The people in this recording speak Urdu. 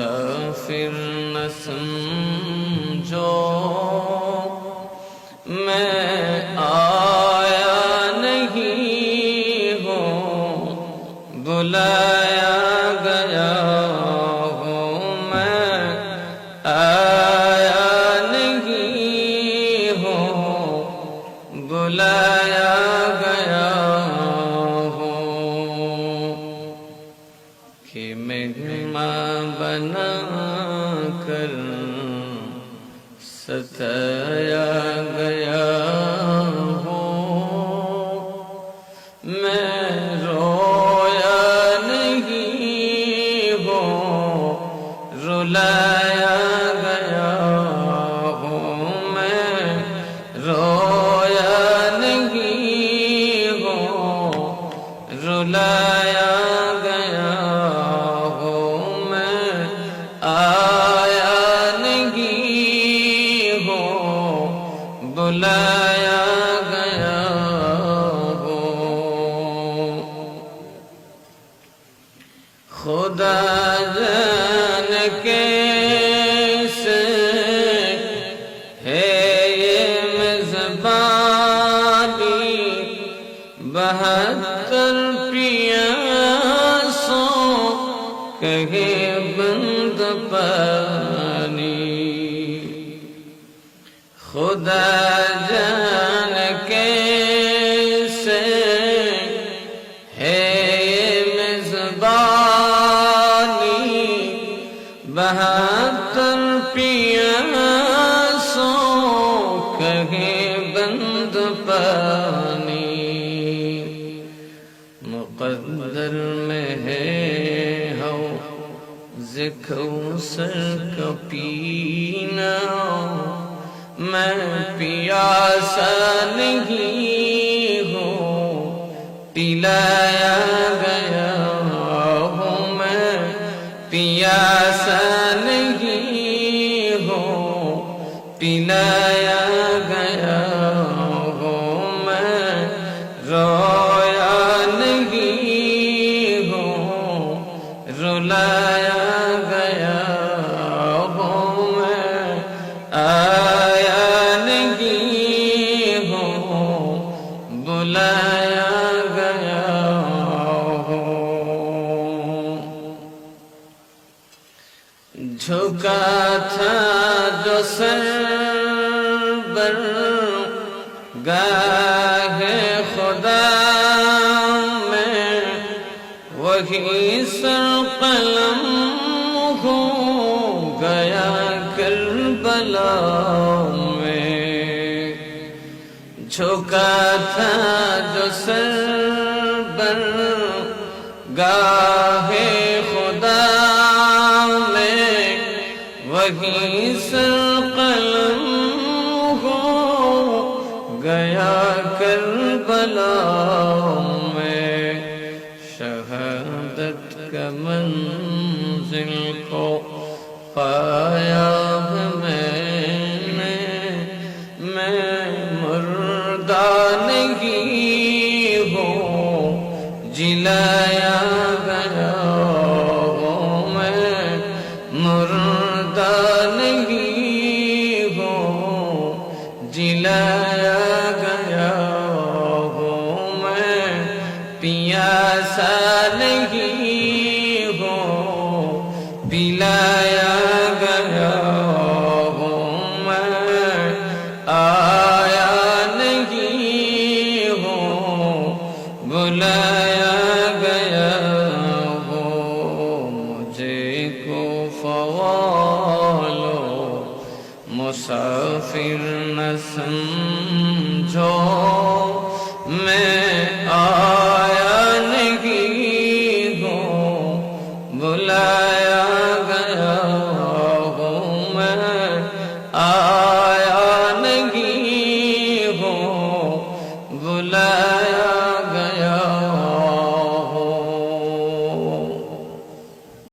مسافر نہ سمجھو میں آیا نہیں ہوں بلایا گیا ہوں میں آیا نہیں ہوں بلایا گیا کہ مہمان بنا کر ستایا گیا ہوں میں رویا نہیں ہوں رلایا گیا ہوں میں رویا نہیں ہوں رلایا بلایا گیا ہو خدا جان کیسے ہے یہ میزبانی 72 پیاسوں کہے بند پانی خدا جان کیسے ہے یہ میزبانی 72 پیاسوں کہے بند پانی مقدر میں ہے حوض کوثر کا پینا میں پیاسا نہیں ہوں پلایا گیا ہوں میں پیاسا نہیں ہوں پلایا گیا ہوں میں رویا نہیں ہوں رلایا گیا ہوں میں بلایا گیا ہو جھکا تھا جو سر بر گاہ خدا میں وہی سر قلم ہو گیا کربلا میں جھکا تھا جو سر بر گاہ خدا میں وہی سر قلم ہو گیا کربلا میں شہادت کا منزل کو پایا جلایا گیا ہوں میں مردہ نہیں ہوں جلایا گیا ہوں میں پیاسا نہیں ہوں پلایا گیا ہوں میں آیا نہیں ہوں بلایا مسافر نہ سمجھو